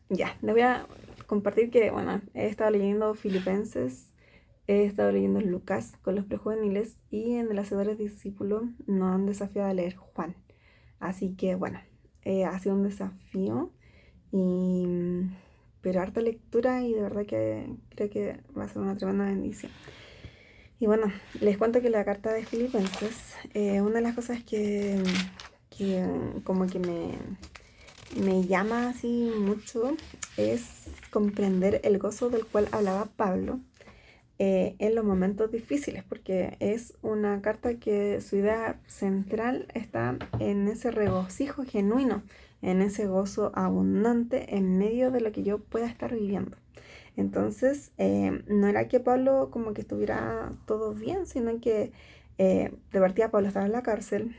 ya, les voy a compartir que, bueno, he estado leyendo Filipenses, he estado leyendo Lucas con los prejuveniles y en el Hacedores Discípulos nos han desafiado a leer Juan. Así que, bueno, ha sido un desafío, y, pero harta lectura y de verdad que creo que va a ser una tremenda bendición. Y bueno, les cuento que la carta de Filipenses, una de las cosas que como que me llama así mucho es comprender el gozo del cual hablaba Pablo en los momentos difíciles, porque es una carta que su idea central está en ese regocijo genuino, en ese gozo abundante en medio de lo que yo pueda estar viviendo. Entonces, no era que Pablo como que estuviera todo bien, sino que de partida Pablo estaba en la cárcel,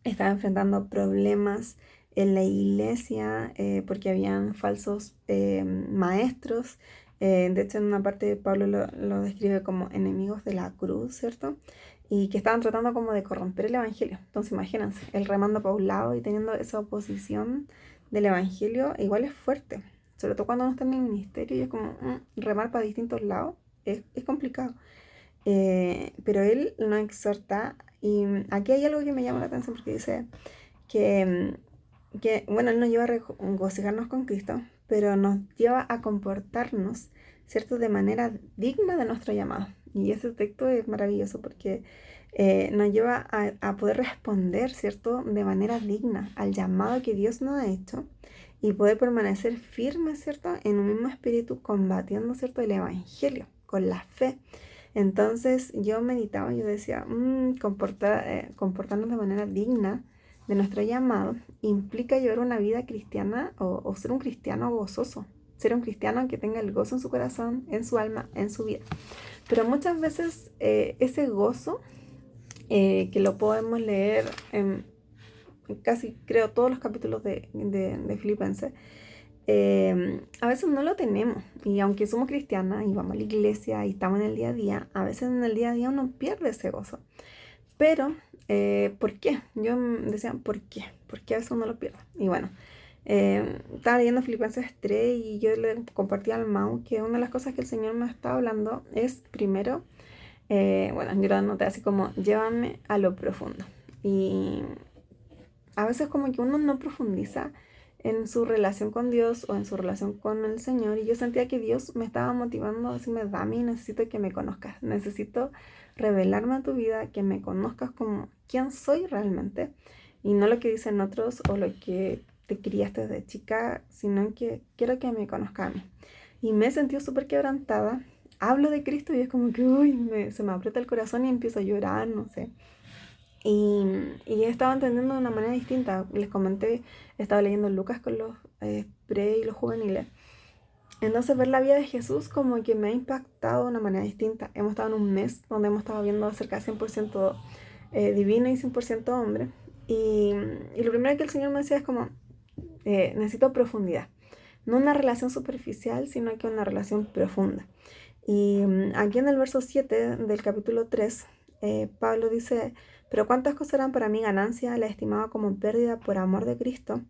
estaba enfrentando problemas en la iglesia porque habían falsos maestros. De hecho, en una parte Pablo lo describe como enemigos de la cruz, ¿cierto? Y que estaban tratando como de corromper el evangelio. Entonces, imagínense, él remando para un lado y teniendo esa oposición del evangelio, igual es fuerte. Sobre todo cuando uno está en el ministerio y es como remar para distintos lados, es complicado. Pero él nos exhorta, y aquí hay algo que me llama la atención porque dice que bueno, él nos lleva a regocijarnos con Cristo, pero nos lleva a comportarnos, ¿cierto?, de manera digna de nuestro llamado. Y ese texto es maravilloso porque nos lleva a poder responder, ¿cierto?, de manera digna al llamado que Dios nos ha hecho y poder permanecer firmes, ¿cierto?, en un mismo espíritu, combatiendo, ¿cierto?, el evangelio con la fe. Entonces yo meditaba y yo decía, comportarnos de manera digna de nuestro llamado implica llevar una vida cristiana o ser un cristiano gozoso, ser un cristiano que tenga el gozo en su corazón, en su alma, en su vida. Pero muchas veces ese gozo, que lo podemos leer en casi creo todos los capítulos de Filipenses, a veces no lo tenemos, y aunque somos cristianas y vamos a la iglesia y estamos en el día a día, a veces en el día a día uno pierde ese gozo. Pero, ¿por qué? Yo decía, ¿por qué? ¿Por qué a veces uno lo pierde? Y bueno, estaba leyendo Filipenses 3 y yo le compartí al Mau que una de las cosas que el Señor me está hablando es primero, bueno, yo lo anoté así como, llévame a lo profundo. Y a veces como que uno no profundiza en su relación con Dios o en su relación con el Señor, y yo sentía que Dios me estaba motivando a decirme, Dami, necesito que me conozcas, necesito revelarme a tu vida, que me conozcas como quién soy realmente, y no lo que dicen otros o lo que te criaste desde chica, sino que quiero que me conozcas a mí. Y me he sentido súper quebrantada, hablo de Cristo y es como que se me aprieta el corazón y empiezo a llorar, no sé. Y he estado entendiendo de una manera distinta. Les comenté, he estado leyendo Lucas con los pre y los juveniles. Entonces ver la vida de Jesús como que me ha impactado de una manera distinta. Hemos estado en un mes donde hemos estado viendo acerca de 100% divino y 100% hombre. Y lo primero que el Señor me decía es como, necesito profundidad. No una relación superficial, sino que una relación profunda. Y aquí en el verso 7 del capítulo 3, Pablo dice, pero cuántas cosas eran para mí ganancia, la estimaba como pérdida por amor de Cristo,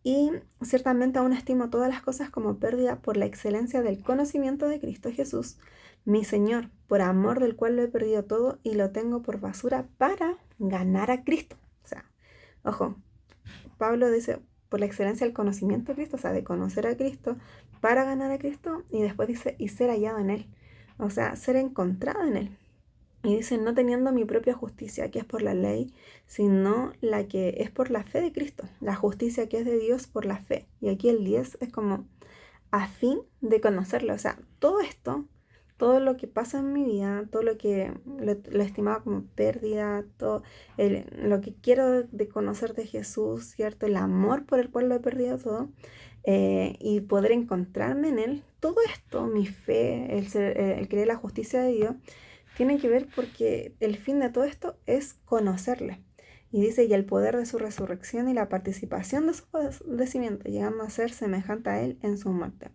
y ciertamente aún estimo todas las cosas como pérdida por la excelencia del conocimiento de Cristo Jesús, mi Señor, por amor del cual lo he perdido todo y lo tengo por basura para ganar a Cristo. O sea, ojo, Pablo dice por la excelencia del conocimiento de Cristo, o sea, de conocer a Cristo para ganar a Cristo, y después dice, y ser hallado en Él, o sea, ser encontrado en Él. Y dice, no teniendo mi propia justicia, que es por la ley, sino la que es por la fe de Cristo, la justicia que es de Dios por la fe. Y aquí el 10 es como, a fin de conocerlo. O sea, todo esto, todo lo que pasa en mi vida, todo lo que lo estimaba como pérdida, todo lo que quiero de conocer de Jesús, ¿cierto? El amor por el cual lo he perdido todo, y poder encontrarme en Él, todo esto, mi fe, el creer la justicia de Dios, tiene que ver porque el fin de todo esto es conocerle. Y dice, y el poder de su resurrección y la participación de su padecimiento, llegando a ser semejante a él en su muerte.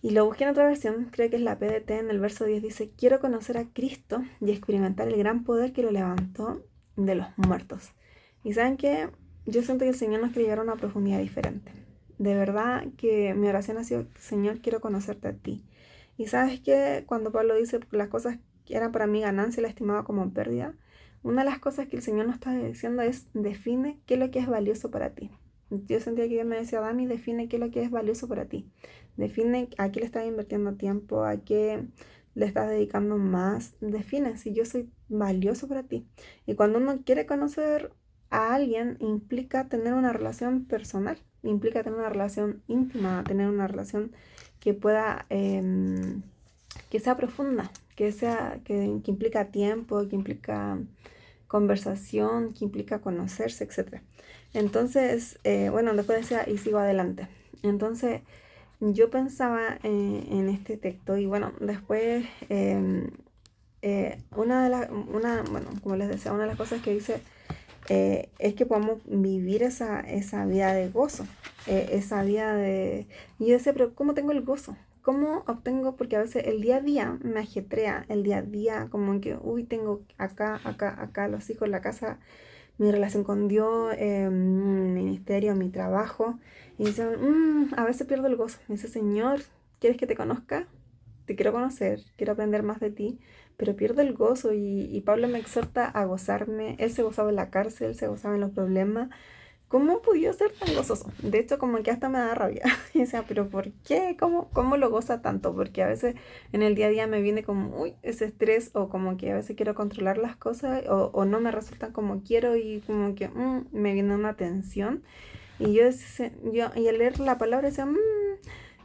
Y lo busqué en otra versión, creo que es la PDT, en el verso 10 dice, quiero conocer a Cristo y experimentar el gran poder que lo levantó de los muertos. Y saben que yo siento que el Señor nos quiere llevar a una profundidad diferente. De verdad que mi oración ha sido, Señor, quiero conocerte a ti. Y sabes que cuando Pablo dice las cosas que eran para mí ganancia, la estimaba como pérdida, una de las cosas que el Señor nos está diciendo es, define qué es lo que es valioso para ti. Yo sentía que Dios me decía, Dani, define qué es lo que es valioso para ti. Define a qué le estás invirtiendo tiempo, a qué le estás dedicando más. Define si yo soy valioso para ti. Y cuando uno quiere conocer a alguien, implica tener una relación personal, implica tener una relación íntima, tener una relación que pueda, que sea profunda, que implica tiempo, que implica conversación, que implica conocerse, etc. Entonces, bueno, después decía, y sigo adelante. Entonces, yo pensaba en este texto y bueno, después bueno, como les decía, una de las cosas que dice es que podamos vivir esa vida de gozo, esa vida de... Y yo decía, pero ¿cómo tengo el gozo? ¿Cómo obtengo? Porque a veces el día a día me ajetrea, el día a día como que, uy, tengo acá los hijos, la casa, mi relación con Dios, mi ministerio, mi trabajo. Y dicen, a veces pierdo el gozo. Me dice, Señor, ¿quieres que te conozca? Te quiero conocer, quiero aprender más de ti, pero pierdo el gozo y Pablo me exhorta a gozarme. Él se gozaba en la cárcel, se gozaba en los problemas. ¿Cómo pudo ser tan gozoso? De hecho, como que hasta me da rabia. Y decía, pero ¿por qué? ¿Cómo lo goza tanto? Porque a veces en el día a día me viene como, uy, ese estrés, o como que a veces quiero controlar las cosas, o no me resultan como quiero, y como que me viene una tensión. Y y al leer la palabra decía,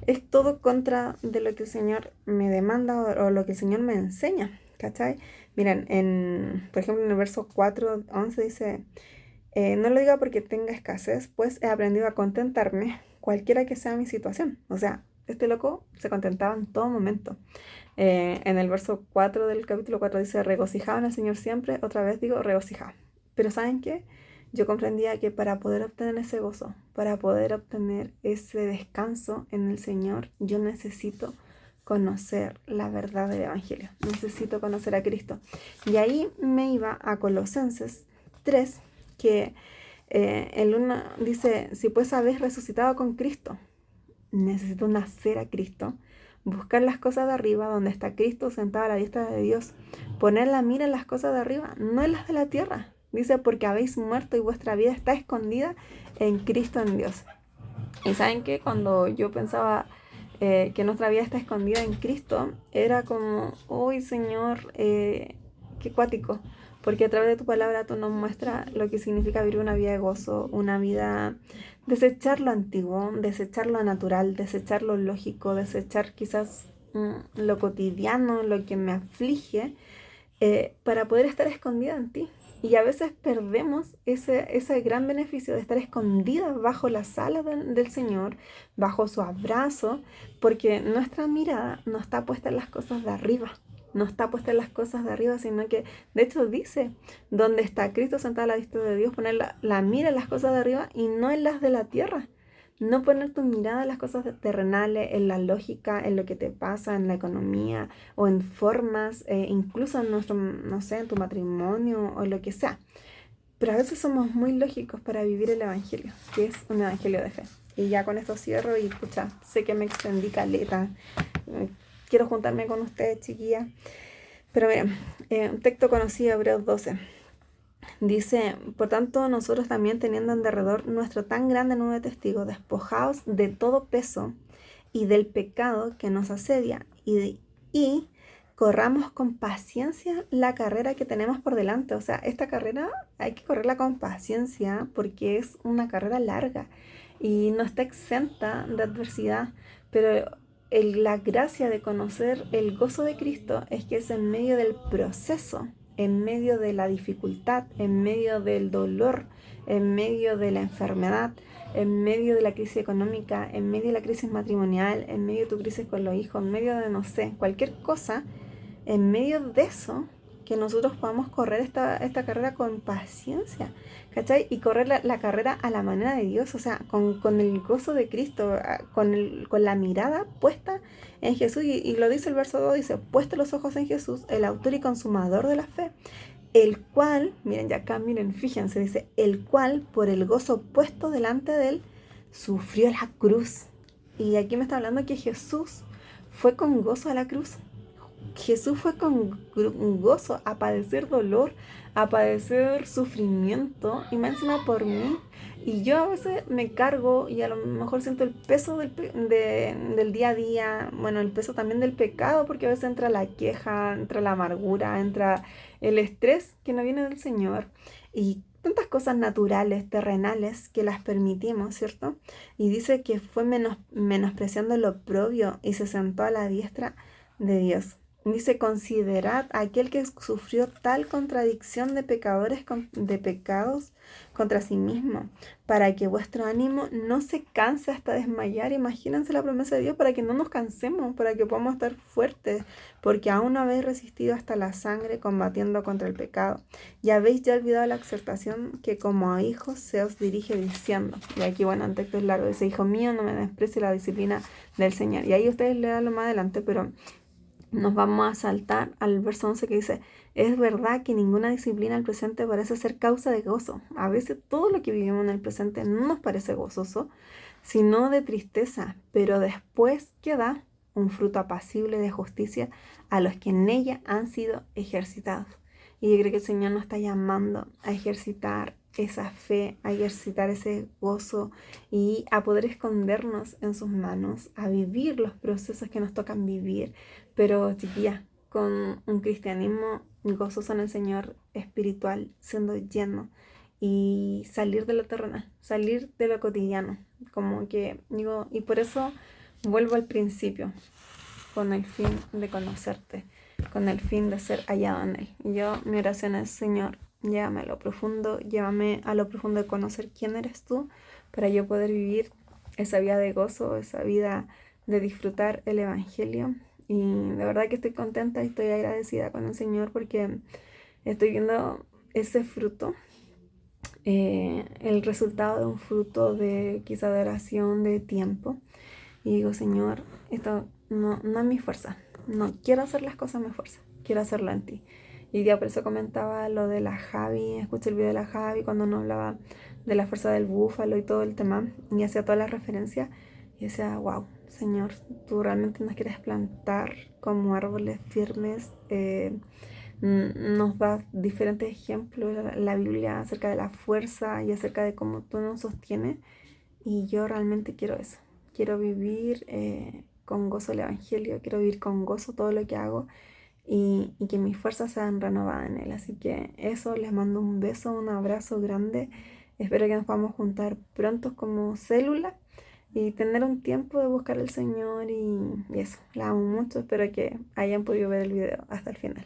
es todo contra de lo que el Señor me demanda o lo que el Señor me enseña, ¿cachai? Miren, por ejemplo, en el verso 4:11 dice, no lo digo porque tenga escasez, pues he aprendido a contentarme, cualquiera que sea mi situación. O sea, este loco se contentaba en todo momento. En el verso 4 del capítulo 4 dice, regocijado en el Señor siempre, otra vez digo, regocijado. Pero ¿saben qué? Yo comprendía que para poder obtener ese gozo, para poder obtener ese descanso en el Señor, yo necesito conocer la verdad del Evangelio. Necesito conocer a Cristo. Y ahí me iba a Colosenses 3, que el 1 dice, si pues habéis resucitado con Cristo, necesito nacer a Cristo, buscar las cosas de arriba, donde está Cristo sentado a la diestra de Dios, poner la mira en las cosas de arriba, no en las de la tierra. Dice, porque habéis muerto y vuestra vida está escondida en Cristo, en Dios. Y saben que cuando yo pensaba que nuestra vida está escondida en Cristo, era como, uy, Señor, qué cuático, porque a través de tu palabra tú nos muestras lo que significa vivir una vida de gozo, una vida, desechar lo antiguo, desechar lo natural, desechar lo lógico, desechar quizás lo cotidiano, lo que me aflige, para poder estar escondida en ti. Y a veces perdemos ese gran beneficio de estar escondidas bajo las alas del Señor, bajo su abrazo, porque nuestra mirada no está puesta en las cosas de arriba, no está puesta en las cosas de arriba, sino que, de hecho, dice, donde está Cristo sentado a la diestra de Dios, poner la mira en las cosas de arriba y no en las de la tierra. No poner tu mirada en las cosas terrenales, en la lógica, en lo que te pasa, en la economía o en formas, incluso en nuestro, no sé, en tu matrimonio o lo que sea. Pero a veces somos muy lógicos para vivir el Evangelio, que es un Evangelio de fe. Y ya con esto cierro y escucha, sé que me extendí caleta. Quiero juntarme con ustedes, chiquillas. Pero miren, un texto conocido, Hebreos 12. Dice, por tanto, nosotros también teniendo en derredor nuestro tan grande número de testigos, despojados de todo peso y del pecado que nos asedia, y corramos con paciencia la carrera que tenemos por delante. O sea, esta carrera hay que correrla con paciencia porque es una carrera larga y no está exenta de adversidad, pero la gracia de conocer el gozo de Cristo es que es en medio del proceso, en medio de la dificultad, en medio del dolor, en medio de la enfermedad, en medio de la crisis económica, en medio de la crisis matrimonial, en medio de tu crisis con los hijos, en medio de, no sé, cualquier cosa, en medio de eso, que nosotros podamos correr esta carrera con paciencia, ¿cachai? Y correr la carrera a la manera de Dios, o sea, con el gozo de Cristo, con la mirada puesta en Jesús. Y lo dice el verso 2, dice, puesto los ojos en Jesús, el autor y consumador de la fe, el cual, miren, ya acá, miren, fíjense, dice, el cual, por el gozo puesto delante de él, sufrió la cruz. Y aquí me está hablando que Jesús fue con gozo a la cruz. Jesús fue con gozo a padecer dolor, a padecer sufrimiento, y más encima por mí. Y yo a veces me cargo y a lo mejor siento el peso del día a día, bueno, el peso también del pecado, porque a veces entra la queja, entra la amargura, entra el estrés que no viene del Señor, y tantas cosas naturales, terrenales, que las permitimos, ¿cierto? Y dice que fue menospreciando lo propio y se sentó a la diestra de Dios. Dice, considerad a aquel que sufrió tal contradicción de pecadores, de pecados contra sí mismo, para que vuestro ánimo no se canse hasta desmayar. Imagínense la promesa de Dios, para que no nos cansemos, para que podamos estar fuertes, porque aún no habéis resistido hasta la sangre combatiendo contra el pecado. Y habéis ya olvidado la exhortación que como a hijos se os dirige diciendo. Y aquí, bueno, el texto es largo, dice, hijo mío, no me desprecie la disciplina del Señor. Y ahí ustedes leanlo más adelante, pero nos vamos a saltar al verso 11 que dice, es verdad que ninguna disciplina al presente parece ser causa de gozo. A veces todo lo que vivimos en el presente no nos parece gozoso, sino de tristeza, pero después queda un fruto apacible de justicia a los que en ella han sido ejercitados. Y yo creo que el Señor nos está llamando a ejercitar esa fe, a ejercitar ese gozo y a poder escondernos en sus manos, a vivir los procesos que nos tocan vivir, pero chiquilla, con un cristianismo gozoso en el Señor, espiritual, siendo lleno, y salir de lo terrenal, salir de lo cotidiano, como que digo, y por eso vuelvo al principio, con el fin de conocerte, con el fin de ser hallado en Él. Yo, mi oración es, Señor, llévame a lo profundo de conocer quién eres tú, para yo poder vivir esa vida de gozo, esa vida de disfrutar el Evangelio. Y de verdad que estoy contenta y estoy agradecida con el Señor, porque estoy viendo ese fruto, el resultado de un fruto de quizá de oración, de tiempo. Y digo, Señor, esto no es mi fuerza. No quiero hacer las cosas a mi fuerza. Quiero hacerlo en ti. Y ya por eso comentaba lo de la Javi. Escuché el video de la Javi cuando nos hablaba de la fuerza del búfalo y todo el tema. Y hacía todas las referencias. Y decía, wow, Señor, tú realmente nos quieres plantar como árboles firmes. Nos da diferentes ejemplos la Biblia acerca de la fuerza y acerca de cómo tú nos sostienes. Y yo realmente quiero eso. Quiero vivir con gozo el Evangelio, quiero vivir con gozo todo lo que hago, y que mis fuerzas sean renovadas en Él. Así que eso, les mando un beso, un abrazo grande. Espero que nos podamos juntar pronto como célula y tener un tiempo de buscar al Señor, y eso. La amo mucho, espero que hayan podido ver el video hasta el final.